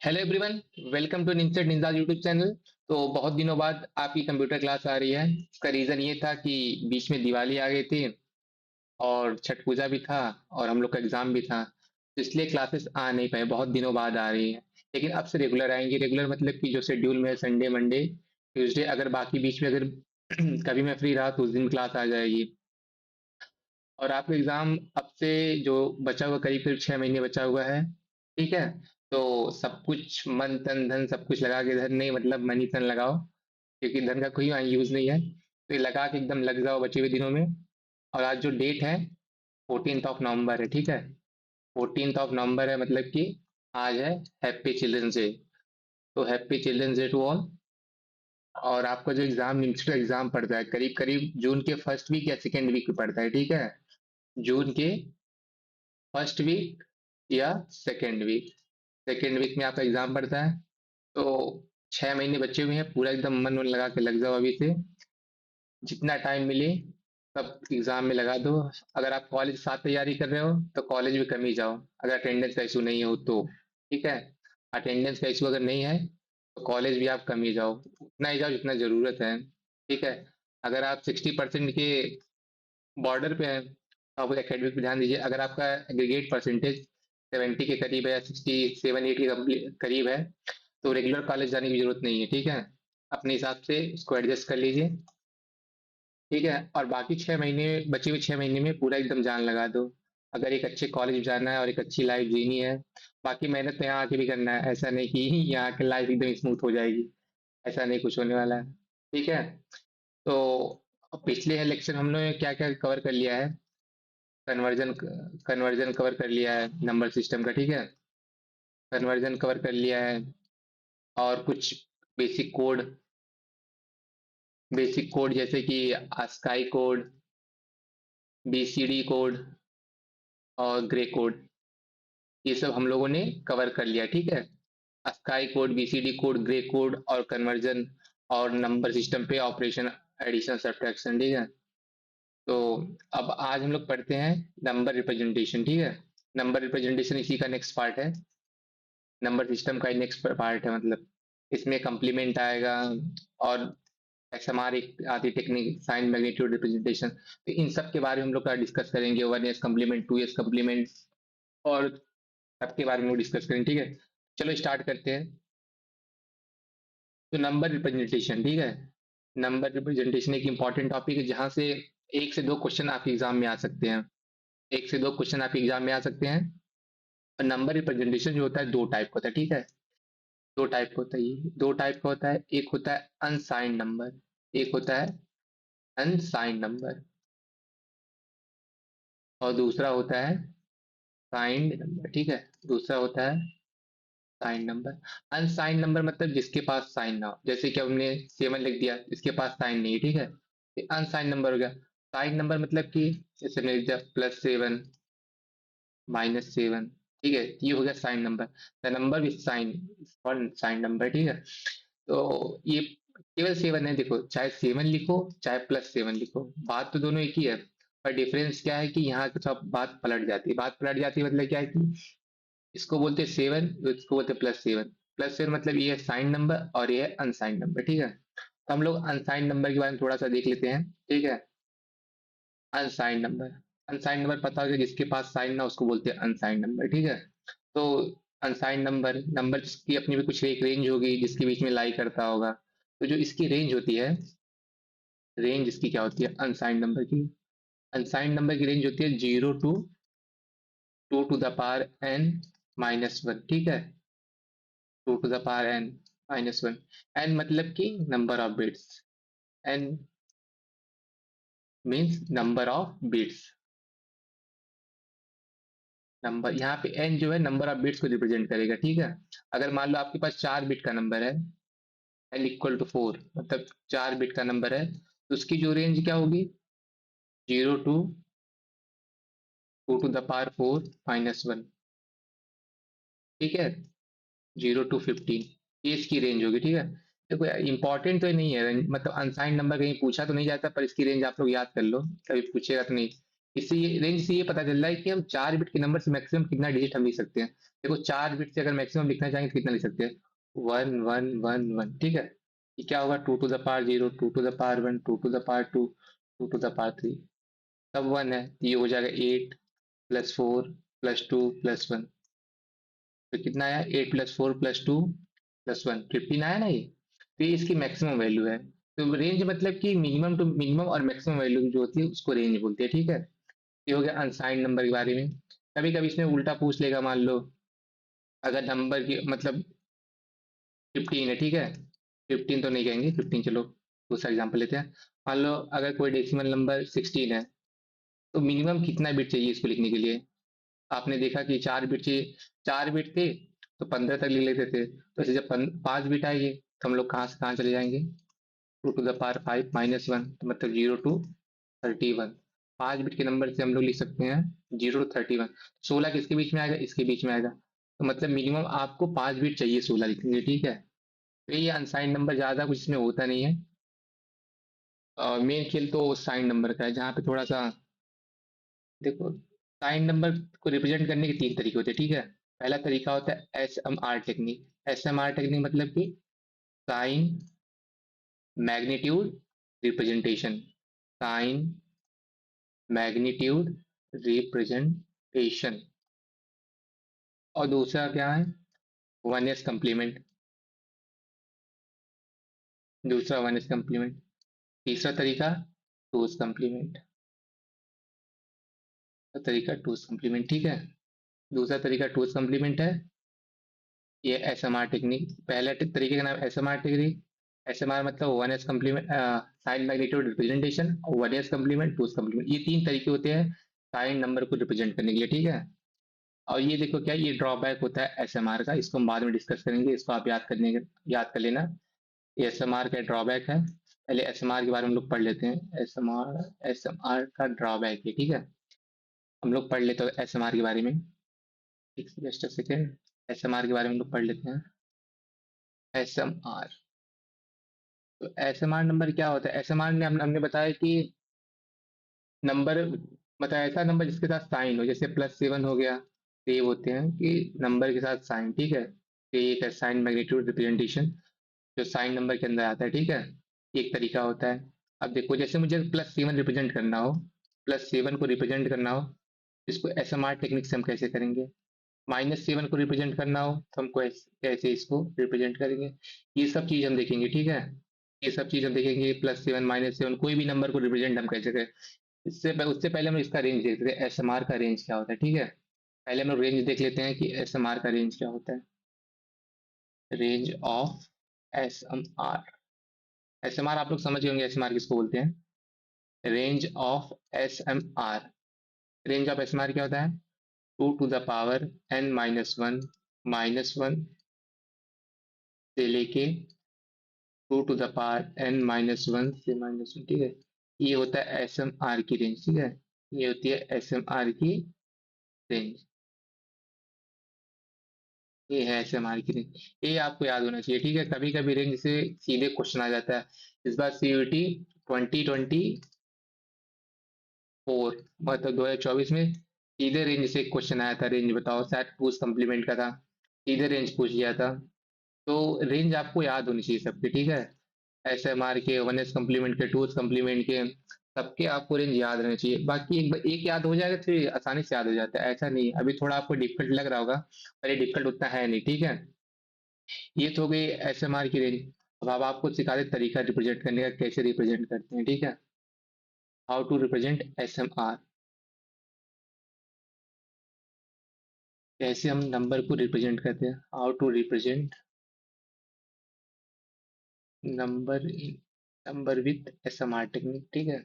Hello everyone. Welcome to ninja ninja YouTube channel. तो बहुत दिनों बाद आपकी कंप्यूटर क्लास आ रही है। इसका रीज़न ये था कि बीच में दिवाली आ गई थी और छठ पूजा भी था और हम लोग का एग्ज़ाम भी था, तो इसलिए क्लासेस आ नहीं पाए, बहुत दिनों बाद आ रही है। लेकिन अब से रेगुलर आएंगी। रेगुलर मतलब कि जो शेड्यूल में संडे मंडे ट्यूसडे, अगर बाकी बीच में अगर कभी मैं फ्री रहा तो उस दिन क्लास आ जाएगी। और आपका एग्ज़ाम अब से जो बचा हुआ करीब करीब 6 महीने बचा हुआ है, ठीक है। तो सब कुछ मन तन धन सब कुछ लगा के, धन नहीं मतलब मनी तन लगाओ, क्योंकि धन का कोई वहाँ यूज़ नहीं है, तो ये लगा के एकदम लग जाओ बचे हुए दिनों में। और आज जो डेट है 14 ऑफ नवंबर है, ठीक है। 14 ऑफ नवंबर है मतलब कि आज है हैप्पी चिल्ड्रंस डे। तो happy children's day to all. और आपका जो एग्जाम निम्स का एग्जाम पड़ता है करीब करीब जून के फर्स्ट वीक या सेकेंड वीक में पड़ता है, ठीक है। जून के फर्स्ट वीक या सेकेंड वीक में आपका एग्जाम पड़ता है। तो 6 महीने बचे हुए हैं, पूरा एकदम मन लगा के लग जाओ अभी से। जितना टाइम मिले सब एग्जाम में लगा दो। अगर आप कॉलेज साथ तैयारी कर रहे हो तो कॉलेज भी कम ही जाओ, अगर अटेंडेंस का इशू नहीं हो तो, ठीक है। अटेंडेंस का इशू अगर नहीं है तो कॉलेज भी आप कम ही जाओ, उतना ही जाओ जितना ज़रूरत है, ठीक है। अगर आप 60% के बॉर्डर पे हैं तो आप एकेडमिक पे ध्यान दीजिए। अगर आपका एग्रीगेट परसेंटेज 70 के करीब है या 67 8 के करीब है तो रेगुलर कॉलेज जाने की जरूरत नहीं है, ठीक है। अपने हिसाब से उसको एडजस्ट कर लीजिए, ठीक है। और बाकी 6 महीने, बचे हुए 6 महीने में पूरा एकदम जान लगा दो। अगर एक अच्छे कॉलेज जाना है और एक अच्छी लाइफ जीनी है, बाकी मेहनत तो यहाँ आके भी करना है, ऐसा नहीं कि यहाँ की लाइफ एकदम स्मूथ हो जाएगी, ऐसा नहीं कुछ होने वाला है, ठीक है। तो पिछले इलेक्शन हम लोगों ने क्या क्या कवर कर लिया है। कन्वर्जन कन्वर्जन कवर कर लिया है नंबर सिस्टम का, ठीक है। कन्वर्जन कवर कर लिया है। और कुछ बेसिक कोड, जैसे कि ASCII कोड, BCD कोड और ग्रे कोड, ये सब हम लोगों ने कवर कर लिया, ठीक है। ASCII code, BCD code, grey code और कन्वर्जन और नंबर सिस्टम पे ऑपरेशन, एडिशन, सब्ट्रैक्शन, ठीक है। तो अब आज हम लोग पढ़ते हैं नंबर रिप्रेजेंटेशन, ठीक है। नंबर रिप्रेजेंटेशन इसी का नेक्स्ट पार्ट है, नंबर सिस्टम का नेक्स्ट पार्ट है मतलब। इसमें कंप्लीमेंट आएगा और SMR एक आती टेक्निक, साइन मैग्नीट्यूड रिप्रेजेंटेशन, तो इन सब के बारे में हम लोग का डिस्कस करेंगे। 1s कम्प्लीमेंट, 2s कम्प्लीमेंट और सबके बारे में डिस्कस करेंगे, ठीक है। चलो स्टार्ट करते हैं। तो नंबर रिप्रेजेंटेशन, ठीक है। नंबर रिप्रेजेंटेशन एक इंपॉर्टेंट टॉपिक है जहां से एक से दो क्वेश्चन आपके एग्जाम में आ सकते हैं। एक से दो क्वेश्चन आपके एग्जाम में आ सकते हैं। और नंबर रिप्रेजेंटेशन जो होता है दो टाइप का होता है, ठीक है। दो टाइप का होता है, ये दो टाइप का होता है। एक होता है अनसाइंड नंबर, एक होता है अनसाइंड नंबर, और दूसरा होता है साइंड नंबर, ठीक है। दूसरा होता है साइन नंबर। अनसाइन नंबर मतलब जिसके पास साइन ना हो, जैसे कि हमने 7 लिख दिया, इसके पास साइन नहीं है, ठीक है। ये अनसाइन नंबर हो गया। साइन नंबर मतलब कि जैसे हमने लिख दिया +7, -7, ठीक है, ये हो गया sign number. The number with sign one sign number, ठीक है। तो ये केवल 7 है, देखो चाहे 7 लिखो चाहे +7 लिखो, बात तो दोनों एक ही है। पर डिफरेंस क्या है कि यहाँ सब बात पलट जाती है। बात पलट जाती है मतलब क्या है कि इसको बोलते हैं 7, इसको बोलते हैं +7। +7 मतलब ये है साइन नंबर और ये है अनसाइन नंबर, ठीक है। तो हम लोग अनसाइन नंबर के बारे में थोड़ा सा देख लेते हैं, ठीक है। अनसाइन नंबर, अनसाइन नंबर पता होगा जिसके पास साइन ना उसको बोलते हैं अनसाइन नंबर, ठीक है। तो अनसाइन नंबर, नंबर की अपनी भी कुछ एक रेंज होगी जिसके बीच में लाई करता होगा। तो जो इसकी रेंज होती है, रेंज इसकी क्या होती है अनसाइन नंबर की, अनसाइन नंबर की रेंज होती है 0 to 2 to the power n-1, ठीक है। 2 to the power n-1, n मतलब कि number of bits, n means number of bits. Number यहाँ पे n जो है नंबर ऑफ बिट्स को रिप्रेजेंट करेगा, ठीक है। अगर मान लो आपके पास 4 बिट का नंबर है, n = 4 मतलब 4 बिट का नंबर है, तो उसकी जो रेंज क्या होगी 0 to 2 to the power 4-1, ठीक है। 0 to 15, ये इसकी रेंज होगी, ठीक है। देखो इंपॉर्टेंट तो नहीं है मतलब अनसाइन नंबर कहीं पूछा तो नहीं जाता, पर इसकी रेंज आप लोग याद कर लो, कभी पूछेगा तो नहीं। इससे ये रेंज से ये पता चल रहा है कि हम 4 बिट के नंबर से मैक्सिमम कितना डिजिट हम लिख सकते हैं। देखो 4 बिट से अगर मैक्सिमम लिखना चाहेंगे तो कितना लिख सकते हैं? 1 1 1 1, ठीक है। ये क्या होगा? 2 to the power 0, 2 to the power 1, 2 to the power 2, 2 to the power 3, सब 1 है तो ये हो जाएगा 8 प्लस 4 प्लस 2 प्लस 1। तो कितना आया? 8 प्लस 4 प्लस 2 प्लस 1, 15 आया ना ये। तो ये इसकी मैक्सिमम वैल्यू है। तो रेंज मतलब कि मिनिमम टू मिनिमम और मैक्सिमम वैल्यू जो होती है उसको रेंज बोलते हैं, ठीक है। ये हो गया अनसाइंड नंबर के बारे में। कभी कभी इसमें उल्टा पूछ लेगा, मान लो अगर नंबर की मतलब 15 है, ठीक है। 15 तो नहीं कहेंगे, 15 चलो दूसरा एग्जाम्पल लेते हैं। मान लो अगर कोई डेसिमल नंबर 16 है, तो मिनिमम कितना बिट चाहिए इसको लिखने के लिए? आपने देखा कि 4 बिट चाहिए, 4 बिट थे तो 15 तक लिख लेते थे। तो ऐसे जब 5 बिट आएंगे तो हम लोग कहाँ से कहाँ चले जाएंगे? 2 टू द पावर 5 माइनस 1, तो मतलब 0 टू 31। 5 बिट के नंबर से हम लोग लिख सकते हैं 0 टू 31। 16 किसके बीच में आएगा? इसके बीच में आएगा। तो मतलब मिनिमम आपको 5 बिट चाहिए 16 लिखने के लिए, ठीक है। तो ये अनसाइंड नंबर ज़्यादा कुछ इसमें होता नहीं है। मेन खेल तो साइन नंबर का है, जहाँ पे थोड़ा सा देखो, साइन नंबर को रिप्रेजेंट करने के 3 तरीके होते हैं, ठीक है। पहला तरीका होता है SMR टेक्निक। SMR टेक्निक मतलब कि sign magnitude representation, sign magnitude representation. और दूसरा क्या है? 1s complement. दूसरा 1s कम्प्लीमेंट। तीसरा तरीका 2s कम्प्लीमेंट। तरीका 2s कम्प्लीमेंट, ठीक है। दूसरा तरीका 2s कम्प्लीमेंट है, ये SMR टेक्निक। पहले तरीके का नाम SMR टेक्निक। SMR मतलब 1s complement, sign magnitude representation, 1s complement, 2s complement. ये 3 तरीके होते हैं साइन नंबर को रिप्रेजेंट करने के लिए, ठीक है। और ये देखो क्या, ये ड्रॉबैक होता है SMR का, इसको हम बाद में डिस्कस करेंगे, इसको आप याद कर लेना। ये SMR का ड्रॉबैक है। पहले SMR के बारे में हम लोग पढ़ लेते हैं। SMR का ड्रॉबैक है, ठीक है। हम लोग पढ़ लेते हैं SMR के बारे में। Just a second. SMR के बारे में हम लोग पढ़ लेते हैं। SMR, तो SMR नंबर क्या होता है? SMR ने हमने बताया कि नंबर, बताया ऐसा नंबर जिसके साथ साइन हो, जैसे +7 हो गया। तो ये होते हैं कि नंबर के साथ साइन, ठीक है। तो ये एक है साइन मैग्नीट्यूड रिप्रेजेंटेशन, जो साइन नंबर के अंदर आता है, ठीक है। एक तरीका होता है। अब देखो जैसे मुझे +7 रिप्रेजेंट करना हो, +7 को रिप्रेजेंट करना हो, इसको SMR टेक्निक से हम कैसे करेंगे? -7 को रिप्रेजेंट करना हो तो हम कैसे इसको रिप्रेजेंट करेंगे? ये सब चीज हम देखेंगे, ठीक है। ये सब चीज हम देखेंगे, +7 -7 कोई भी नंबर को रिप्रेजेंट हम कैसे करें। उससे पहले हम इसका रेंज देखते हैं, SMR का रेंज क्या होता है, ठीक है। पहले हम लोग रेंज देख लेते हैं कि SMR का रेंज क्या होता है। Range of SMR। SMR आप लोग समझ गए होंगे, SMR किसको बोलते हैं? Range of SMR। Range of SMR क्या होता है? 2 टू द पावर n-1, -1 से लेके 2 टू द पावर n-1 से -1, ठीक है। ये होता है SMR की रेंज, ठीक है। ये होती है SMR की रेंज। ये है SMR की रेंज। ये आपको याद होना चाहिए, ठीक है। कभी कभी रेंज से सीधे क्वेश्चन आ जाता है। इस बार CUET 2024 मतलब 2024 में सीधे रेंज से एक क्वेश्चन आया था। रेंज बताओ, शायद पूछ कम्प्लीमेंट का था, सीधे रेंज पूछ लिया था। तो रेंज आपको याद होनी चाहिए सबके, ठीक है। SMR के, 1s कम्प्लीमेंट के, 2s कम्प्लीमेंट के, सबके आपको रेंज याद रहना चाहिए। बाकी एक याद हो जाएगा तो ये आसानी से याद हो जाता है, ऐसा नहीं है। अभी थोड़ा आपको डिफिकल्ट लग रहा होगा, पर ये डिफिकल्ट उतना है नहीं, ठीक है। ये तो हो गई SMR की रेंज। अब आपको सिखा दे तरीका रिप्रेजेंट करने का, कैसे रिप्रेजेंट करते हैं, ठीक है। How to represent SMR। कैसे हम नंबर को रिप्रेजेंट करते हैं, how to represent number in number with SMR technique, ठीक है।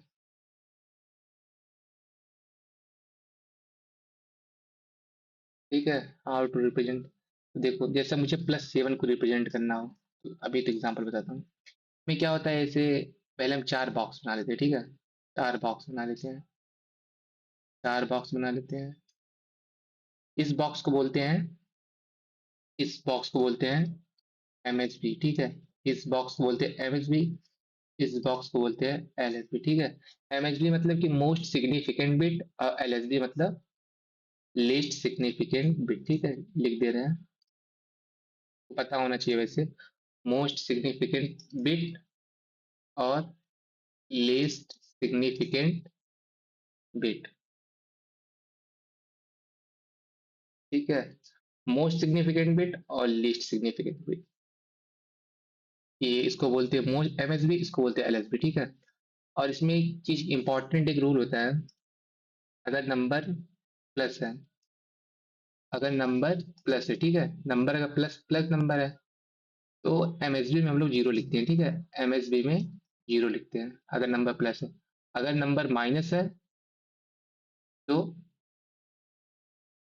ठीक है, हाउ टू रिप्रेजेंट। देखो जैसे मुझे +7 को रिप्रेजेंट करना हो, तो अभी तो एग्जांपल बताता हूँ। में क्या होता है, ऐसे पहले हम 4 बॉक्स बना लेते हैं, ठीक है। 4 बॉक्स बना लेते हैं, 4 बॉक्स बना लेते हैं। इस बॉक्स को बोलते हैं, इस बॉक्स को बोलते हैं MHB, ठीक है। इस बॉक्स को बोलते हैं MHB। इस बॉक्स को बोलते हैं एलएसबी, ठीक है। एमएसबी मतलब कि मोस्ट सिग्निफिकेंट बिट, और एलएसबी मतलब लीस्ट सिग्निफिकेंट बिट, ठीक है। लिख दे रहे हैं, पता होना चाहिए वैसे। मोस्ट सिग्निफिकेंट बिट और लीस्ट सिग्निफिकेंट बिट, ठीक है। मोस्ट सिग्निफिकेंट बिट और लीस्ट सिग्निफिकेंट बिट, ये इसको बोलते हैं मोस्ट एमएसबी, इसको बोलते हैं एलएसबी, ठीक है। और इसमें एक चीज इंपॉर्टेंट, एक रूल होता है। अगर नंबर प्लस है, अगर नंबर प्लस है, ठीक है, नंबर अगर प्लस प्लस नंबर है, तो एमएसबी में हम लोग जीरो लिखते हैं, ठीक है। एमएसबी में जीरो लिखते हैं अगर नंबर प्लस है। अगर नंबर माइनस है, तो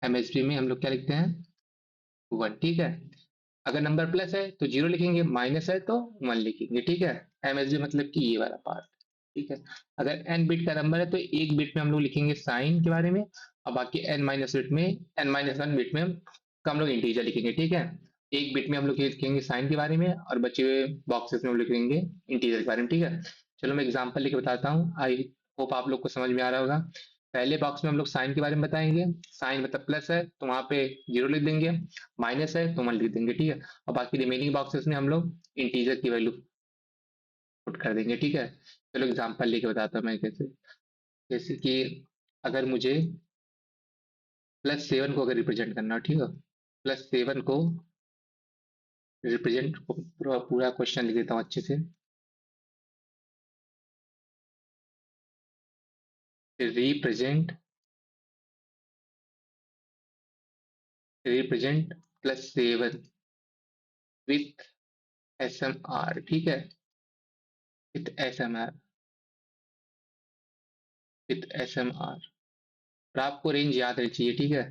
एमएसबी में हम लोग क्या लिखते हैं, वन, ठीक है। अगर नंबर प्लस है तो जीरो लिखेंगे, माइनस है तो वन लिखेंगे, ठीक है। एमएसबी मतलब कि ये वाला पार्ट, ठीक है। अगर एन बिट का नंबर है तो एक बिट में हम लोग लिखेंगे साइन के बारे में, और बाकी एन माइनस बिट में, एन माइनस वन बिट में हम लोग इंटीजर लिखेंगे, ठीक है। एक बिट में हम लोग ये लिखेंगे साइन के बारे में, और बचे हुए बॉक्सेस में हम लोग लिखेंगे इंटीजर के बारे में, ठीक है। चलो मैं एग्जांपल लेके बताता हूँ, आई होप आप लोग को समझ में आ रहा होगा। पहले बॉक्स में हम लोग साइन के बारे में बताएंगे। साइन मतलब प्लस है तो वहां पे जीरो लिख देंगे, माइनस है तो वन लिख देंगे, ठीक है। और बाकी रिमेनिंग बॉक्सेस में हम लोग इंटीजर की वैल्यू पुट कर देंगे, ठीक है। चलो एग्जांपल लेके बताता हूँ मैं कैसे। जैसे कि अगर मुझे प्लस सेवन को अगर रिप्रेजेंट करना हो, ठीक है, प्लस सेवन को रिप्रेजेंट, पूरा पूरा क्वेश्चन लिख देता हूँ अच्छे से। Represent, represent plus seven with S M R, ठीक है, with S M R, with S M R. और आपको रेंज याद रहनी चाहिए, ठीक है।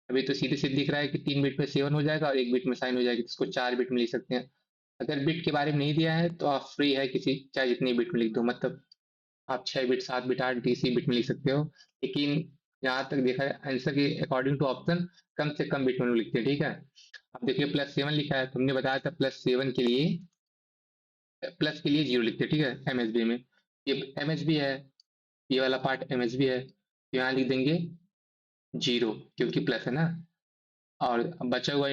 अभी तो सीधे सीधे दिख रहा है कि 3 बिट में सेवन हो जाएगा और 1 बिट में साइन हो जाएगी, तो इसको 4 बिट में लिख सकते हैं। अगर बिट के बारे में नहीं दिया है तो आप फ्री है, किसी चाहे जितनी बिट में लिख दो, मतलब आप 6 बिट, 7 बिट, 8 किसी बिट में लिख सकते हो। लेकिन जहाँ तक देखा है आंसर के अकॉर्डिंग टू ऑप्शन, कम से कम बिट में लोग लिखते हैं, ठीक है। अब देखिए प्लस सेवन लिखा है, तुमने बताया था प्लस सेवन के लिए, प्लस के लिए जीरो लिखते हैं, ठीक है, एमएसबी में। ये एमएसबी है, ये वाला पार्ट एमएसबी है, तो यहाँ लिख देंगे जीरो, क्योंकि प्लस है ना। और बचा हुआ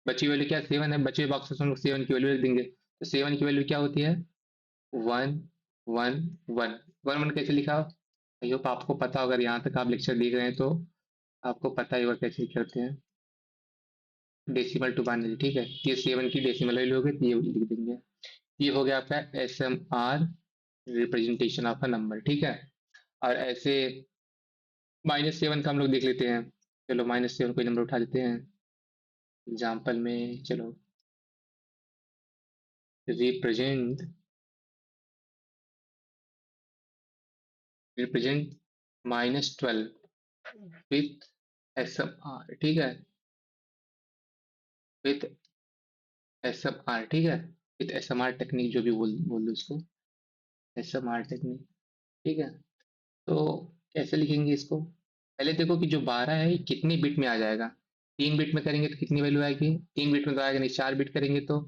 बची वैल्यू क्या, सेवन है, बचे हुए बॉक्सेस में हम लोग सेवन की वैल्यू लिख देंगे। तो सेवन की वैल्यू क्या होती है, one, one, one. One one कैसे लिखा, आई होप आपको पता होगा, अगर यहाँ तक आप लेक्चर देख रहे हैं तो आपको पता ही होगा कैसे करते हैं। डेसिमल टू बाइनरी, ठीक है, ये सेवन की डेसिमल वैल्यू हो गई, तो ये लिख देंगे। ये हो गया आपका S M R, representation of a number, ठीक है। और ऐसे माइनस सेवन का हम लोग देख लेते हैं। चलो माइनस सेवन कोई नंबर उठा लेते हैं एग्जाम्पल में, चलो। Represent, represent -12 with S M R, ठीक है, विथ एस एम आर, ठीक है, with S M R technique, जो भी बोल दो इसको, एस एम आर टेक्निक, ठीक है। तो कैसे लिखेंगे इसको, पहले देखो कि जो 12 है ये कितनी बिट में आ जाएगा। 3 बिट में करेंगे तो कितनी वैल्यू आएगी, 3 बिट में तो आएगा नहीं, 4 बिट करेंगे तो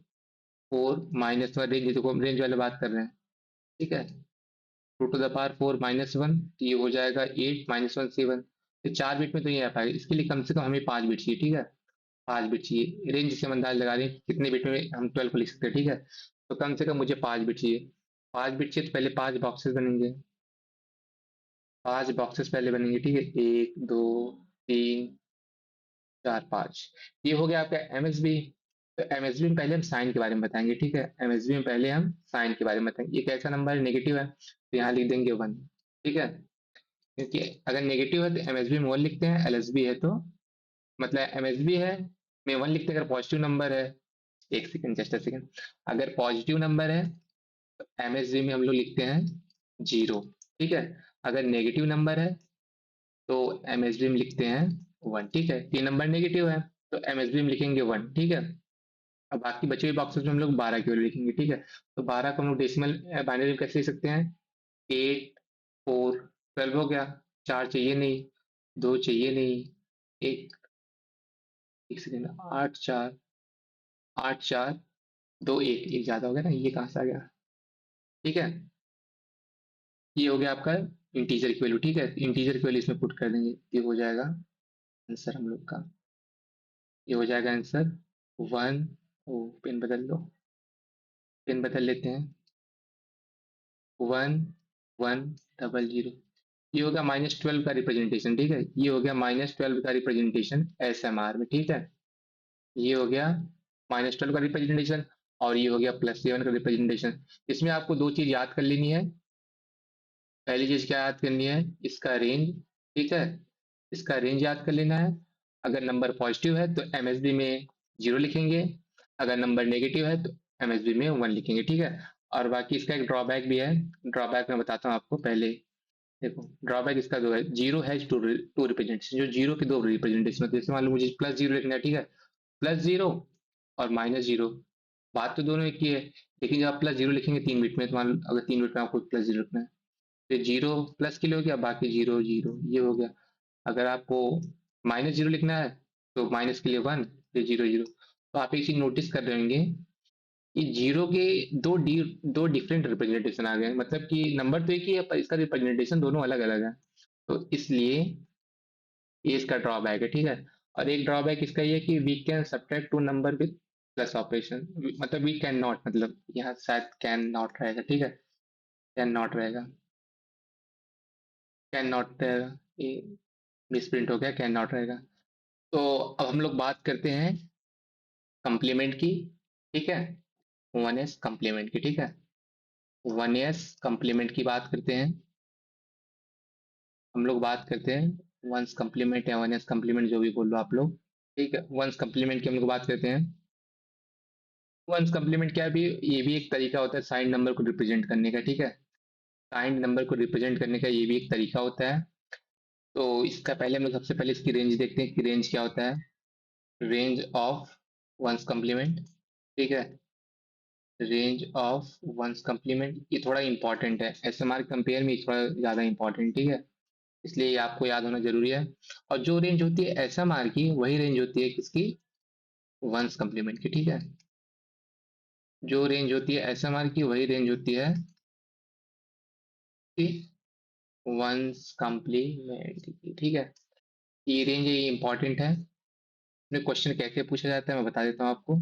फोर माइनस वन, रेंज, देखो हम रेंज वाले बात कर रहे हैं, ठीक है। Two to the power four minus one, तो ये हो जाएगा एट, माइनस वन सेवन। तो 4 बिट में तो ये आ पाएगा, इसके लिए कम से कम हमें 5 बिट चाहिए, ठीक है। 5 बिट चाहिए, रेंज से हम अंदाज लगा रहे हैं कि कितने बिट में हम 12 को लिख सकते हैं, ठीक है। तो कम से कम मुझे 5 बिट चाहिए। 5 बिट चाहिए तो पहले 5 बॉक्सेस बनेंगे, 5 बॉक्सेस पहले बनेंगे, ठीक है, एक, दो, तीन, चार, पाँच। ये हो गया आपका एमएसबी। तो एमएसबी में पहले हम साइन के बारे में बताएंगे, ठीक है। एमएसबी में पहले हम साइन के बारे में बताएंगे, ये कैसा नंबर है, नेगेटिव है, तो यहाँ लिख देंगे वन, ठीक है। क्योंकि अगर नेगेटिव है तो एमएसबी में वन लिखते हैं, एलएसबी है तो, मतलब एमएसबी है में वन लिखते हैं अगर पॉजिटिव नंबर है। एक सेकंड, जस्ट अ सेकंड। अगर पॉजिटिव नंबर है तो एमएसबी में हम लोग लिखते हैं जीरो, ठीक है। अगर नेगेटिव नंबर है तो एमएसबी में लिखते हैं वन, ठीक है। ये नंबर नेगेटिव है तो एमएसबी में लिखेंगे वन, ठीक है। अब बाकी बचे हुए बॉक्सेस में हम लोग 12 की वैल्यू लिखेंगे, ठीक है। तो 12 को हम लोग डेसिमल बाइनरी में कैसे लिख सकते हैं, एट, फोर, 12 हो गया, चार चाहिए नहीं, दो चाहिए नहीं, एक, एक सेकेंड, आठ, चार, आठ, चार, दो, एक, एक ज्यादा हो गया ना, ये कहाँ से आ गया, ठीक है। ये हो गया आपका इंटीजर की वैल्यू, ठीक है। इंटीजर की वैल्यू इसमें पुट कर देंगे, ये हो जाएगा आंसर हम लोग का। ये हो जाएगा आंसर 1। ओ पेन बदल लो, पेन बदल लेते हैं। 1 1 0 0। ये हो गया -12 का रिप्रेजेंटेशन, ठीक है। ये हो गया -12 का रिप्रेजेंटेशन SMR में, ठीक है। ये हो गया -12 का रिप्रेजेंटेशन, और ये हो गया +7 का रिप्रेजेंटेशन। इसमें आपको दो चीज याद कर लेनी है। पहली चीज क्या याद करनी है, इसका रेंज, ठीक है। इसका रेंज याद कर लेना है। अगर नंबर पॉजिटिव है तो MSB में 0 लिखेंगे, अगर नंबर नेगेटिव है तो MSB में 1 लिखेंगे, ठीक है। और बाकी इसका एक ड्रॉबैक भी है। ड्रॉबैक मैं बताता हूँ आपको पहले। देखो ड्रॉबैक इसका दो है, जीरो हैज टू रिप्रेजेंटेशन, जो जीरो के दो रिप्रेजेंटेशन होते हैं। जैसे मान लो मुझे +0 लिखना है, ठीक है। +0 और -0, बात तो दोनों एक ही है। लेकिन जब आप +0 लिखेंगे 3 बिट में, तो मान लो अगर 3 बिट में आपको +0 लिखना है, तो जीरो प्लस के लिए हो गया, बाकी 0 0, ये हो गया। अगर आपको -0 लिखना है तो माइनस के लिए 1, फिर 0 0। तो आप एक चीज नोटिस कर रहे होंगे कि जीरो के दो डिफरेंट रिप्रेजेंटेशन आ गए, मतलब कि नंबर तो एक ही है पर इसका रिप्रेजेंटेशन दोनों अलग अलग है। तो इसलिए ये इसका ड्रॉबैक है, ठीक है। और एक ड्रॉबैक इसका ये है कि we can subtract two number with plus operation, मतलब वी कैन नॉट, मतलब यहाँ शायद कैन नॉट रहेगा, ठीक है। कैन नॉट रहेगा, कैन नॉट रहेगा, ये मिसप्रिंट हो गया, कैन नॉट रहेगा। तो अब हम लोग बात करते हैं कंप्लीमेंट की, ठीक है। 1s कंप्लीमेंट की, ठीक है। 1s कंप्लीमेंट की बात करते हैं। हम लोग बात करते हैं वंस कंप्लीमेंट या 1s कंप्लीमेंट, जो भी बोल लो आप लोग, ठीक है। वंस कंप्लीमेंट की हम लोग बात करते हैं। वंस कंप्लीमेंट क्या है भी, ये भी एक तरीका होता है साइंड नंबर को रिप्रेजेंट करने का, ठीक है। साइंड नंबर को रिप्रेजेंट करने का ये भी एक तरीका होता है। तो इसका पहले हम लोग सबसे पहले इसकी रेंज देखते हैं कि रेंज क्या होता है। रेंज ऑफ वंस कंप्लीमेंट, ठीक है। रेंज ऑफ वंस कंप्लीमेंट ये थोड़ा इंपॉर्टेंट है, SMR कंपेयर में ये थोड़ा ज्यादा इंपॉर्टेंट, ठीक है। इसलिए ये आपको याद होना जरूरी है। और जो रेंज होती है SMR की, वही रेंज होती है किसकी, वंस कंप्लीमेंट की, ठीक है। जो रेंज होती है SMR की, वही रेंज होती है कि वंस कंप्लीमेंट की, ठीक है। ये रेंज ये इंपॉर्टेंट है। क्वेश्चन कैसे पूछा जाता है मैं बता देता हूँ आपको।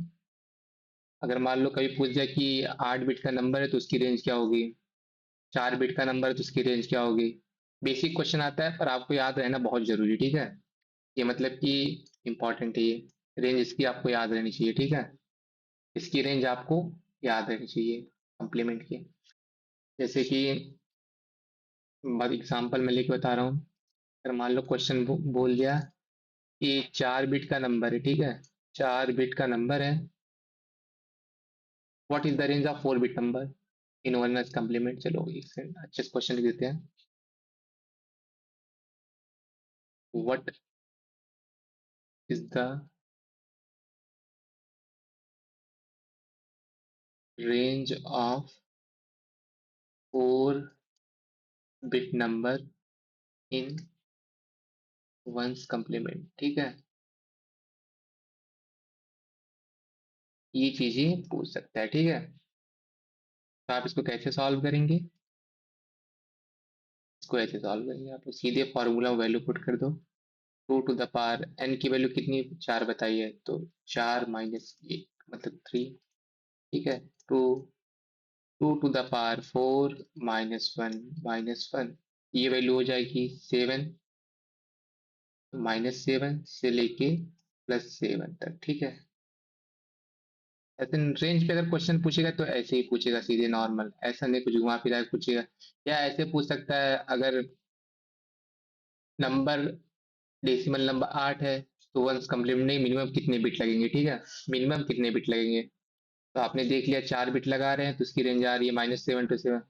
अगर मान लो कभी पूछ जाए कि 8 बिट का नंबर है तो उसकी रेंज क्या होगी, 4 बिट का नंबर है तो उसकी रेंज क्या होगी। बेसिक क्वेश्चन आता है पर आपको याद रहना बहुत जरूरी, ठीक है। ये मतलब कि इंपॉर्टेंट है ये। रेंज इसकी आपको याद रहनी चाहिए, ठीक है। इसकी रेंज आपको याद रहनी चाहिए कॉम्प्लीमेंट की। जैसे कि एग्जाम्पल मैं लेके बता रहा हूँ। अगर मान लो क्वेश्चन बोल दिया कि 4 बिट का नंबर है, ठीक है। 4 बिट का नंबर है, what is the range of 4 bit number in one's complement. चलो एक अच्छे क्वेश्चन लिख देते हैं। What is the range of 4 bit number in one's complement, ठीक है। ये चीजें पूछ सकता है, ठीक है। तो आप इसको कैसे सॉल्व करेंगे, इसको ऐसे सॉल्व करेंगे, आप सीधे फॉर्मूला वैल्यू पुट कर दो। 2 टू द पावर n की वैल्यू कितनी, 4 बताइए, तो 4 - 1 मतलब 3, ठीक है। टू 2 टू द पावर 4 -1 ये वैल्यू हो जाएगी 7, -7 से लेके +7 तक, ठीक है। ऐसे रेंज पे अगर क्वेश्चन पूछेगा तो ऐसे ही पूछेगा सीधे नॉर्मल, ऐसा नहीं कुछ घुमा फिरा के पूछेगा। या ऐसे पूछ सकता है, अगर नंबर डेसिमल नंबर 8 है तो वंस कंप्लीमेंट नहीं, मिनिमम कितने बिट लगेंगे, ठीक है। मिनिमम कितने बिट लगेंगे, तो आपने देख लिया 4 बिट लगा रहे हैं तो उसकी रेंज आ रही है -7 to 7।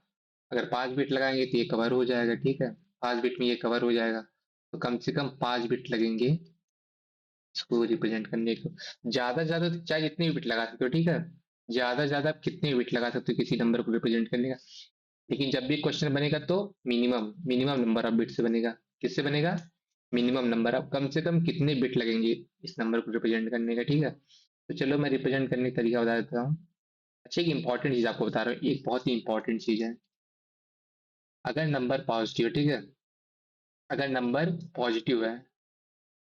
अगर 5 बिट लगाएंगे तो ये कवर हो जाएगा, ठीक है। 5 बिट में ये कवर हो जाएगा, तो कम से कम 5 बिट लगेंगे इसको रिप्रेजेंट करने को। ज्यादा तो चाहे जितने भी बिट लगा सकते हो, ठीक है। ज्यादा आप कितने बिट लगा सकते हो किसी नंबर को रिप्रेजेंट करने का। लेकिन जब भी क्वेश्चन बनेगा तो minimum minimum number of bit से बनेगा। किससे बनेगा, मिनिमम नंबर ऑफ, कम से कम कितने बिट लगेंगे इस नंबर को रिप्रेजेंट करने का, ठीक है। तो चलो मैं रिप्रेजेंट करने का तरीका बता देता हूँ। अच्छा एक इंपॉर्टेंट चीज आपको बता रहा हूँ, एक बहुत ही इंपॉर्टेंट चीज है। अगर नंबर पॉजिटिव, ठीक है, अगर नंबर पॉजिटिव है,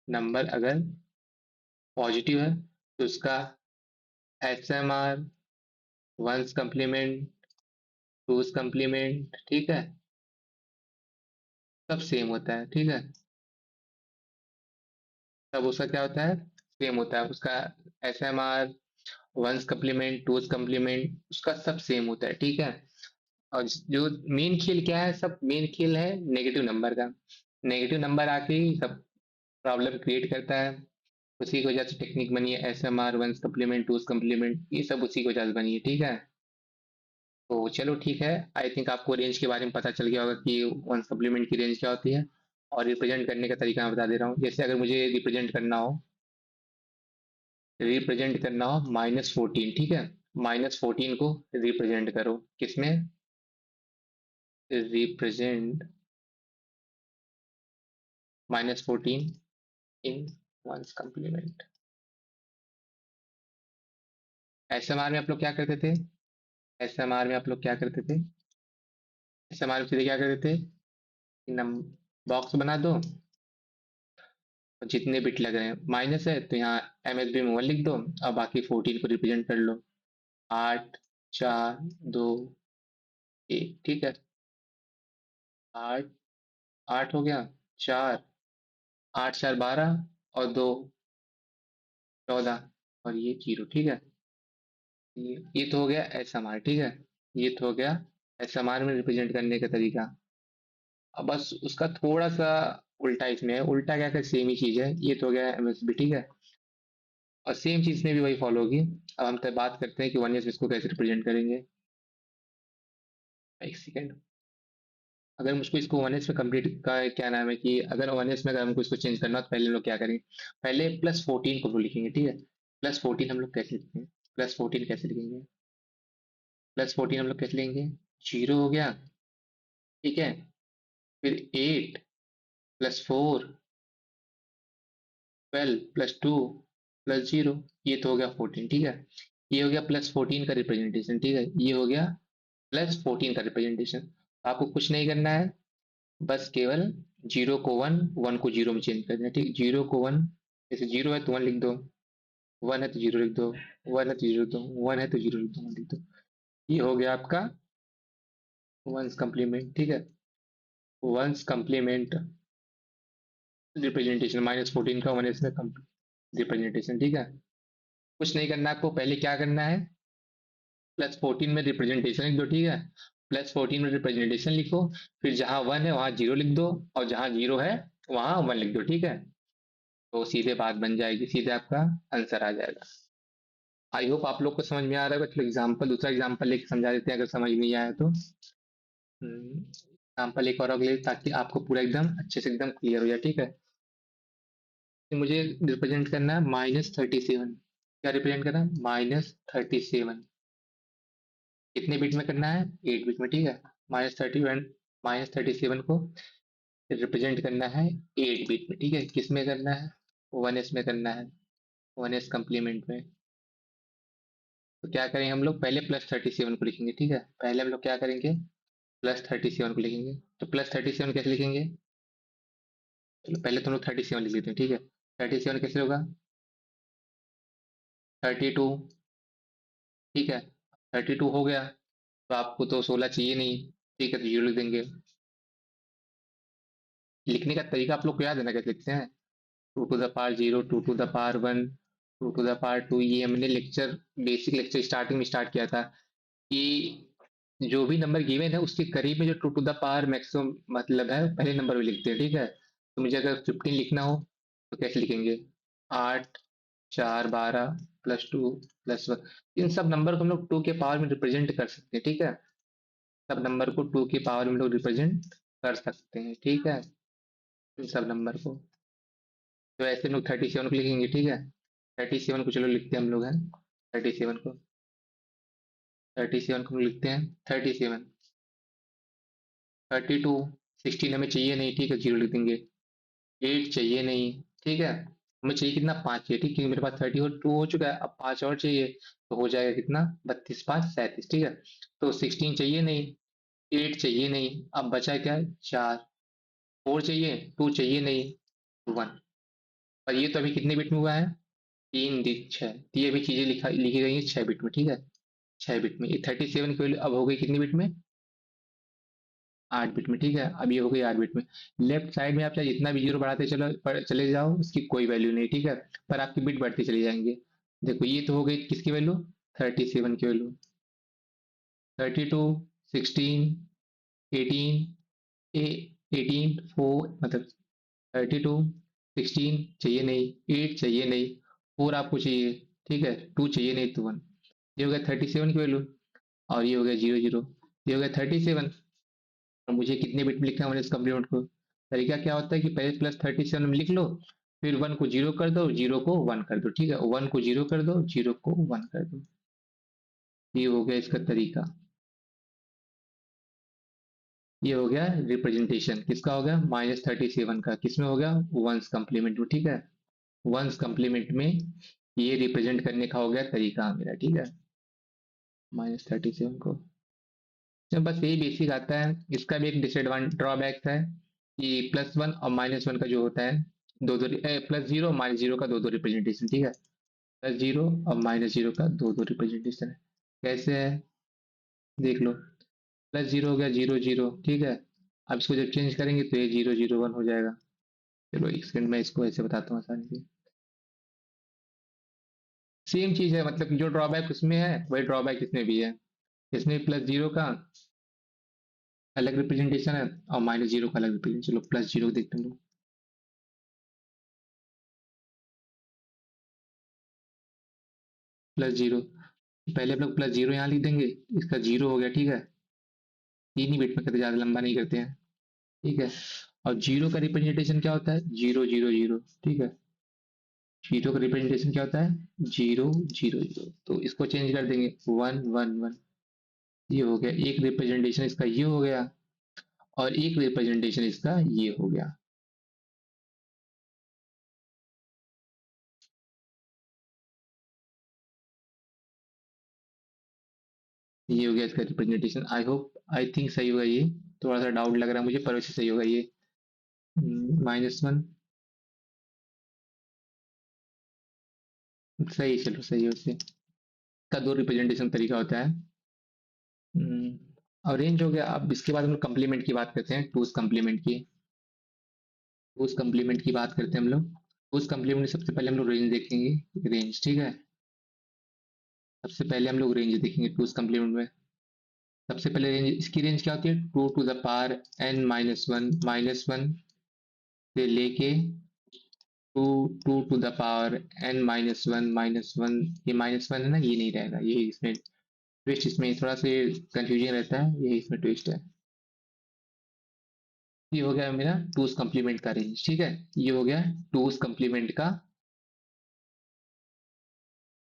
नंबर अगर पॉजिटिव है तो उसका SMR, one's complement, two's complement, ठीक है, सब सेम होता है, ठीक है। तब उसका क्या होता है, सेम होता है उसका। SMR, one's complement, two's complement, उसका सब सेम होता है, ठीक है। और जो मेन खेल क्या है, सब मेन खेल है नेगेटिव नंबर का। नेगेटिव नंबर आके ही सब प्रॉब्लम क्रिएट करता है। उसी की वजह से टेक्निक बनी है SMR, one's complement, two's complement, ये सब उसी की वजह से बनी है, ठीक है। तो चलो ठीक है। आई थिंक आपको रेंज के बारे में पता चल गया होगा कि वन सप्लीमेंट की रेंज क्या होती है। और रिप्रेजेंट करने का तरीका मैं बता दे रहा हूँ। जैसे अगर मुझे रिप्रेजेंट करना हो -14, ठीक है। -14 को रिप्रेजेंट करो किसमें, रिप्रेजेंट -14 इन वंस कम्प्लीमेंट। SMR में आप लोग क्या करते थे, SMR में आप लोग क्या करते थे, SMR में सीधे क्या करते थे, नम बॉक्स बना दो, जितने बिट लग रहे हैं माइनस है तो यहाँ MSB में 1 लिख दो, और बाकी 14 को रिप्रेजेंट कर लो। 8, 4, 2, 1, ठीक है। 8, 8 हो गया, 4, 8 4 12, और 2 14, और ये 0, ठीक है। ये तो हो गया SMR, ठीक है। ये तो हो गया SMR में रिप्रेजेंट करने का तरीका। अब बस उसका थोड़ा सा उल्टा इसमें है। उल्टा क्या है, सेम ही चीज है। ये तो हो गया MSB, ठीक है। और सेम चीज में भी वही फॉलो होगी। अब हम तब बात करते हैं कि 1s इसको कैसे रिप्रेजेंट करेंगे। एक सेकेंड। अगर मुझको इसको 1s में कंप्लीट का क्या नाम है कि अगर 1s में अगर हमको इसको चेंज करना हो तो पहले हम लोग क्या करेंगे, पहले +14 को हम लोग लिखेंगे, ठीक है। +14 हम लोग कैसे लिखेंगे, +14 कैसे लिखेंगे, +14 हम लोग कैसे लिखेंगे, 0 हो गया, ठीक है। फिर 8 +4 12 +2 +0, ये तो हो गया 14, ठीक है। ये हो गया +14 का रिप्रेजेंटेशन, ठीक है। ये हो गया +14 का रिप्रेजेंटेशन। आपको कुछ नहीं करना है, बस केवल 0 को 1, 1 को 0 में चेंज कर देना, ठीक। 0 को 1, जैसे 0 है तो 1 लिख दो, 1 है तो 0 लिख दो, 1 है तो 0 लिख दो, 1 है तो 0 लिख दो, 1 लिख दो। ये हो गया आपका वंस कम्प्लीमेंट, ठीक है। वंस कम्प्लीमेंट रिप्रेजेंटेशन -14 का 1s में रिप्रेजेंटेशन, ठीक है। कुछ नहीं करना आपको, पहले क्या करना है, +14 में रिप्रेजेंटेशन लिख दो, ठीक है। +14 में रिप्रेजेंटेशन लिखो, फिर जहां 1 है वहां 0 लिख दो, और जहां 0 है वहां 1 लिख दो, ठीक है। तो सीधे बात बन जाएगी, सीधे आपका आंसर आ जाएगा। आई होप आप लोग को समझ में आ रहा है। चलो एग्जाम्पल, दूसरा एग्जाम्पल लेके समझा देते हैं अगर समझ नहीं आया तो। एग्जाम्पल एक और अगले, ताकि आपको पूरा एकदम अच्छे से एकदम क्लियर हो जाए, ठीक है। कि मुझे रिप्रेजेंट करना है -37। क्या रिप्रेजेंट करना है, -37। कितने बिट में करना है, 8 बिट में, ठीक है। -31, -37 को रिप्रेजेंट करना है 8 बिट में, ठीक है। किस में करना है, 1s में करना है, 1s कम्प्लीमेंट में। तो क्या करें हम लोग, पहले +37 को लिखेंगे, ठीक है। पहले हम लोग क्या करेंगे, +37 को लिखेंगे। तो +37 कैसे लिखेंगे, चलो पहले तो हम लोग 37 लिख लेते हैं, ठीक है। 37 कैसे होगा, 32, ठीक है। 32 हो गया, तो आपको तो 16 चाहिए नहीं, ठीक है, तो 0 लिख देंगे। लिखने का तरीका आप लोग को याद है ना, कैसे लिखते हैं, 2 to the power 0, 2 to the power 1, 2 to the power 2। ये हमने लेक्चर, बेसिक लेक्चर स्टार्टिंग में स्टार्ट किया था कि जो भी नंबर गिवन है उसके करीब में जो 2 to the power मैक्सिमम मतलब है पहले नंबर में लिखते हैं, ठीक है। तो मुझे अगर 15 लिखना हो तो कैसे लिखेंगे, 8 4 12 +2 +1। इन सब नंबर को हम लोग 2 के पावर में रिप्रेजेंट कर सकते हैं, ठीक है। सब नंबर को 2 के पावर में लोग रिप्रेजेंट कर सकते हैं, ठीक है। इन सब नंबर को, तो ऐसे हम लोग 37 को लिखेंगे, ठीक है। 37 को चलो लिखते हैं हम लोग, हैं 37 को, 37 को हम लिखते हैं, 37, 32, 16 हमें चाहिए नहीं, ठीक है, 0 लिख देंगे। 8 चाहिए नहीं, ठीक है। हमें चाहिए कितना, 5 चाहिए, ठीक है। मेरे पास 32 हो चुका है, अब 5 और चाहिए, तो हो जाएगा कितना, 32 5 37, ठीक है। तो 16 चाहिए नहीं, 8 चाहिए नहीं, अब बचा क्या? 4। 4 चाहिए, 2 चाहिए नहीं, 1। और ये तो अभी कितने बिट में हुआ है? 3 6। तो ये अभी चीजें लिखी गई हैं 6 बिट में, ठीक है। 6 बिट में ये 37 की वैल्यू अब हो गई कितनी बिट में? 8 बिट में, ठीक है। अब ये हो गई 8 बिट में। लेफ्ट साइड में आप चाहे जितना भी जीरो बढ़ाते चले जाओ, उसकी कोई वैल्यू नहीं, ठीक है। पर आपकी बिट बढ़ती चली जाएंगे। देखो ये तो हो गई किसकी वैल्यू? 37 की वैल्यू। 32, 16, 18, 4 मतलब 32, 16 चाहिए नहीं, 8 चाहिए नहीं, 4 आपको चाहिए, ठीक है। 2 चाहिए नहीं तो 1। ये हो गया 37 की वैल्यू। और ये हो गया 0 0। ये हो गया 37। और मुझे कितने बिट में लिखना है मैंने इस कम्प्लीमेंट को? तरीका क्या होता है कि पहले +37 में लिख लो, फिर 1 को 0 कर दो, 0 को 1 कर दो, ठीक है। 1 को 0 कर दो, 0 को 1 कर दो। ये हो गया इसका तरीका। ये हो गया रिप्रेजेंटेशन किसका हो गया? -37 का। किसमें हो गया? वंस कम्प्लीमेंट में, ठीक है। वंस कम्प्लीमेंट में ये रिप्रेजेंट करने का हो गया तरीका मेरा, ठीक है। -37 को। तो बस यही बेसिक आता है। इसका भी एक डिसएडवांटेज ड्रॉबैक है कि +1 और -1 का जो होता है, दो दो +0 और -0 का दो दो रिप्रेजेंटेशन, ठीक है। +0 और -0 का दो दो रिप्रेजेंटेशन है। कैसे है? देख लो। +0 हो गया 0 0, ठीक है। अब इसको जब चेंज करेंगे तो ये 0 0 1 हो जाएगा। चलो एक सेकंड में इसको ऐसे बताता हूँ आसानी से। सेम चीज है, मतलब जो ड्रॉबैक उसमें है वही ड्रॉबैक इसमें भी है। इसमें +0 का अलग रिप्रेजेंटेशन है और -0 का अलग रिप्रेजेंटेशन। चलो +0 देखते हैं हम लोग। +0, पहले हम लोग +0 यहाँ लिख देंगे। इसका 0 हो गया, ठीक है। 3 ही बिट में करते, ज्यादा लंबा नहीं करते हैं, ठीक है। और 0 का रिप्रेजेंटेशन क्या होता है? 0 0 0, ठीक है। 0 का रिप्रेजेंटेशन क्या होता है? 0 0 0। तो इसको चेंज कर देंगे 1 1 1। ये हो गया एक रिप्रेजेंटेशन इसका, ये हो गया। और एक रिप्रेजेंटेशन इसका ये हो गया। ये हो गया इसका representation. I hope, I think सही होगा ये। थोड़ा सा डाउट लग रहा है मुझे, पर वैसे सही होगा ये। -1 सही, चलो सही है उससे। का दो रिप्रेजेंटेशन तरीका होता है। और रेंज हो गया। अब इसके बाद हम लोग कम्प्लीमेंट की बात करते हैं, टूज कम्प्लीमेंट की। टूज कम्प्लीमेंट की बात करते हैं हम लोग। टूज कम्प्लीमेंट में सबसे पहले हम लोग रेंज देखेंगे, रेंज, ठीक है। सबसे पहले हम लोग रेंज देखेंगे टूज कम्प्लीमेंट में। सबसे पहले रेंज, इसकी रेंज क्या होती है? 2 टू द पावर n-1, -1 से लेके 2 टू द पावर n-1 -1। ये -1 है ना, ये नहीं रहेगा, ये इसमें ट्विस्ट, इसमें थोड़ा सा कंफ्यूजन रहता है, ये इसमें ट्विस्ट है। ये हो गया मेरा टूज कम्प्लीमेंट का रेंज, ठीक है। ये हो गया टूज कम्प्लीमेंट का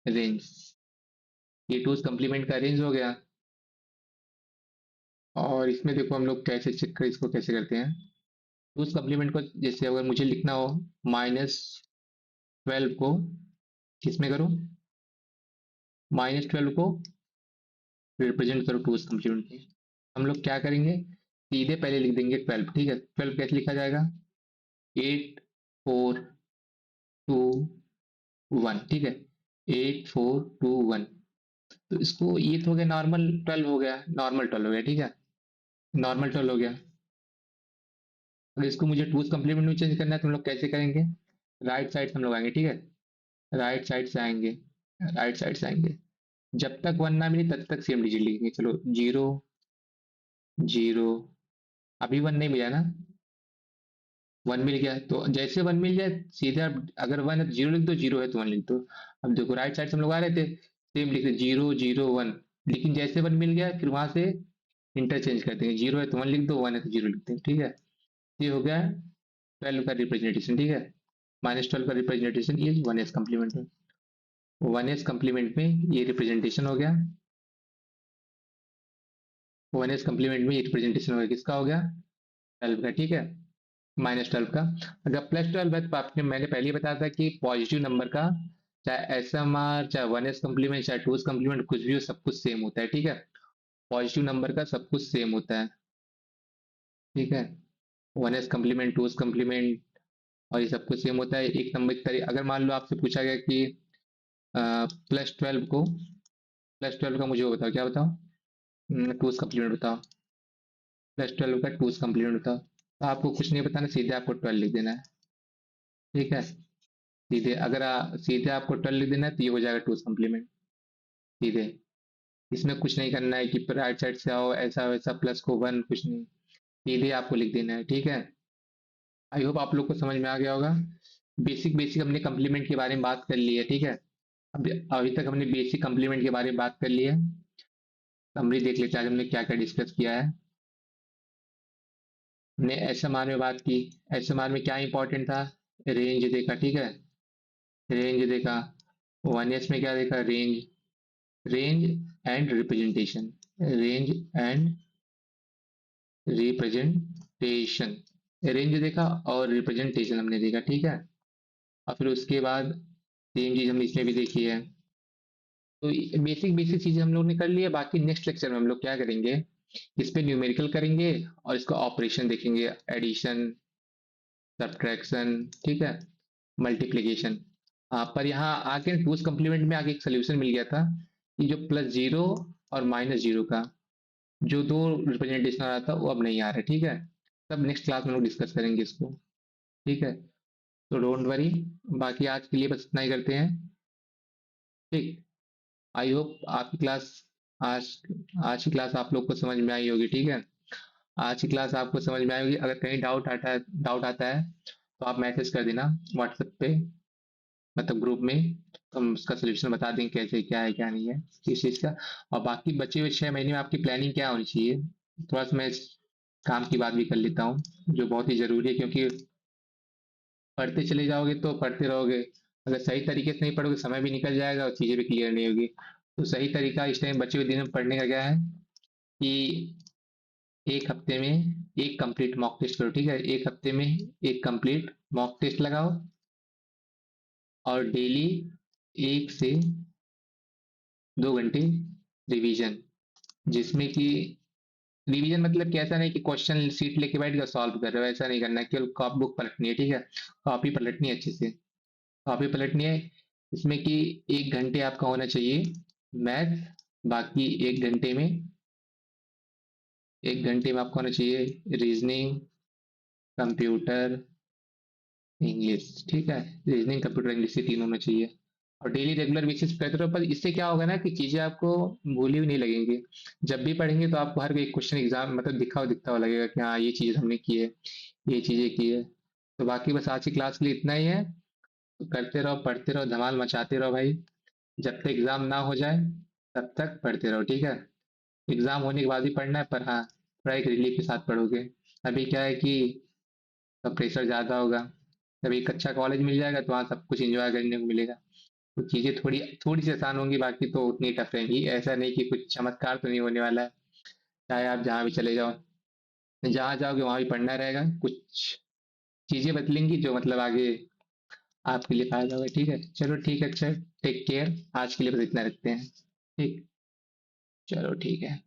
रेंज। ये टूज कम्प्लीमेंट का रेंज हो गया। और इसमें देखो हम लोग कैसे चेक कर, इसको कैसे करते हैं। टूज कम्प्लीमेंट को जैसे अगर मुझे लिखना हो, -12 को किसमें करूँ? -12 को रिप्रेजेंट करो टूज कम्प्लीमेंट में। हम लोग क्या करेंगे? सीधे पहले लिख देंगे 12, ठीक है। 12 कैसे लिखा जाएगा? 8 4 2 1, ठीक है। 8 4 2 1। तो इसको, ये तो हो गया नॉर्मल 12 हो गया, नॉर्मल 12 हो गया, ठीक है। नॉर्मल 12 हो गया। अगर इसको मुझे टूज कम्प्लीमेंट में चेंज करना है तो हम लोग कैसे करेंगे? राइट साइड से हम लोग आएंगे, ठीक है। राइट साइड से आएंगे। राइट साइड से आएंगे। जब तक 1 ना मिले तब तक सेम डिजिट लिखेंगे। चलो 0 0। अभी 1 नहीं मिला ना? 1 मिल गया, तो जैसे 1 मिल जाए सीधे आप, अगर 1 है तो 0 लिख दो, 0 है तो 1 लिख दो। अब देखो राइट साइड से हम लोग आ रहे थे, सेम लिख रहे 0 0 1। लेकिन जैसे 1 मिल गया फिर वहां से इंटरचेंज करते हैं, 0 है तो 1 लिख दो, 1 है तो 0 लिखते हैं, ठीक है। ये हो गया 12 का रिप्रेजेंटेशन, ठीक है। -12 का रिप्रेजेंटेशन, ये 1s कम्प्लीमेंट में। 1s कम्प्लीमेंट में ये रिप्रेजेंटेशन हो गया। 1s कम्प्लीमेंट में ये रिप्रेजेंटेशन हो गया, किसका हो गया? 12 का, ठीक है। -12 का। अगर +12 है तो आपने, मैंने पहले ही बताया था कि पॉजिटिव नंबर का, चाहे SMR, चाहे 1s कम्प्लीमेंट, चाहे 2s कम्प्लीमेंट, कुछ भी हो, सब कुछ सेम होता है, ठीक है। पॉजिटिव नंबर का सब कुछ सेम होता है। ठीक है। 1s कम्प्लीमेंट, 2s कम्प्लीमेंट और ये सब कुछ सेम होता है। एक नंबर की तरह अगर मान लो आपसे पूछा गया कि प्लस ट्वेल्व का मुझे वो बताओ, क्या बताओ, टूस कम्प्लीमेंट बताओ। प्लस 12 का टूस कम्प्लीमेंट बताओ, तो आपको कुछ नहीं बताना, सीधे आपको 12 लिख देना है। ठीक है। सीधे आपको 12 लिख देना है, तो ये हो जाएगा टूस कम्प्लीमेंट सीधे। इसमें कुछ नहीं करना है कि राइट साइड से आओ, ऐसा वैसा, प्लस को वन, कुछ नहीं, सीधे आपको लिख देना है। ठीक है। आई होप आप लोग को समझ में आ गया होगा। बेसिक बेसिक हमने कम्प्लीमेंट के बारे में बात कर ली है। ठीक है। अभी अभी तक हमने बेसिक कम्प्लीमेंट के बारे में बात कर ली है। समरी देख लेते हैं आज हमने क्या क्या डिस्कस किया है। हमने एसएमआर में बात की। एसएमआर में क्या इंपॉर्टेंट था? रेंज देखा। ठीक है। रेंज देखा। 1s में क्या देखा? Range. Range and representation. Range and representation. Range देखा और रिप्रेजेंटेशन हमने देखा। ठीक है। और फिर उसके बाद सेम चीज हमने इसमें भी देखी है। तो बेसिक बेसिक चीजें हम लोग ने कर ली है। बाकी नेक्स्ट लेक्चर में हम लोग क्या करेंगे, इस पे न्यूमेरिकल करेंगे और इसका ऑपरेशन देखेंगे, एडिशन, सब्ट्रैक्शन, ठीक है, मल्टीप्लिकेशन। पर यहाँ आके टूस कम्प्लीमेंट में आगे एक सोल्यूशन मिल गया था कि जो +0 और -0 का जो दो रिप्रेजेंटेशन आ रहा था वो अब नहीं आ रहा है। ठीक है। तब नेक्स्ट क्लास में लोग डिस्कस करेंगे इसको। ठीक है। तो डोंट वरी। बाकी आज के लिए बस इतना ही करते हैं। ठीक। आई होप आपकी क्लास आज आज की क्लास आप लोग को समझ में आई होगी। ठीक है। आज की क्लास आपको समझ में आई होगी। अगर कहीं डाउट आता है तो आप मैसेज कर देना व्हाट्सएप पे, मतलब ग्रुप में, तो हम उसका सोल्यूशन बता देंगे कैसे क्या है क्या नहीं है किस चीज़ का। और बाकी बचे हुए 6 महीने में आपकी प्लानिंग क्या होनी चाहिए, थोड़ा सा मैं इस काम की बात भी कर लेता हूँ, जो बहुत ही ज़रूरी है। क्योंकि पढ़ते चले जाओगे तो पढ़ते रहोगे, अगर सही तरीके से नहीं पढ़ोगे समय भी निकल जाएगा और चीज़ें भी क्लियर नहीं होगी। तो सही तरीका इस टाइम बचे हुए दिन में पढ़ने का क्या है कि एक हफ्ते में एक कंप्लीट मॉक टेस्ट करो। ठीक है। एक हफ्ते में एक कंप्लीट मॉक टेस्ट लगाओ और डेली 1 से 2 घंटे रिवीजन, जिसमें कि रिवीजन मतलब कि ऐसा नहीं कि क्वेश्चन सीट लेके बैठ गए सॉल्व कर रहे हो, ऐसा नहीं करना है। केवल कॉपी बुक पलटनी है। ठीक है। कॉपी पलटनी है अच्छे से, कॉपी पलटनी है। इसमें कि 1 घंटे आपका होना चाहिए मैथ, बाकी 1 घंटे में आपको होना चाहिए रीजनिंग, कंप्यूटर, इंग्लिश। ठीक है। रीजनिंग, कंप्यूटर, इंग्लिश, ये तीन होना चाहिए। और डेली रेगुलर बेसिस पे करते रहो। पर इससे क्या होगा ना कि चीजें आपको भूली हुई नहीं लगेंगी। जब भी पढ़ेंगे तो आपको हर एक क्वेश्चन एग्जाम मतलब दिखा हुआ दिखता हुआ लगेगा कि हाँ ये चीज हमने की है, ये चीजें की है। तो बाकी बस आज की क्लास के लिए इतना ही है। तो करते रहो, पढ़ते रहो, धमाल मचाते रहो भाई। जब तक एग्जाम ना हो जाए तब तक पढ़ते रहो। ठीक है। एग्जाम होने के बाद ही पढ़ना है, पर हाँ थोड़ा एक रिलीफ के साथ पढ़ोगे। अभी क्या है कि सब प्रेशर ज़्यादा होगा। जब एक अच्छा कॉलेज मिल जाएगा तो वहाँ सब कुछ एंजॉय करने को मिलेगा। तो चीज़ें थोड़ी थोड़ी सी आसान होंगी, बाकी तो उतनी टफ रहेंगी। ऐसा नहीं कि कुछ चमत्कार तो नहीं होने वाला है। चाहे आप जहाँ भी चले जाओ, जहाँ जाओगे वहाँ भी पढ़ना रहेगा। कुछ चीज़ें बदलेंगी जो मतलब आगे आपके लिए फायदा होगा। ठीक है। चलो ठीक है। अच्छा, टेक केयर। आज के लिए बस इतना रखते हैं। ठीक। चलो ठीक है।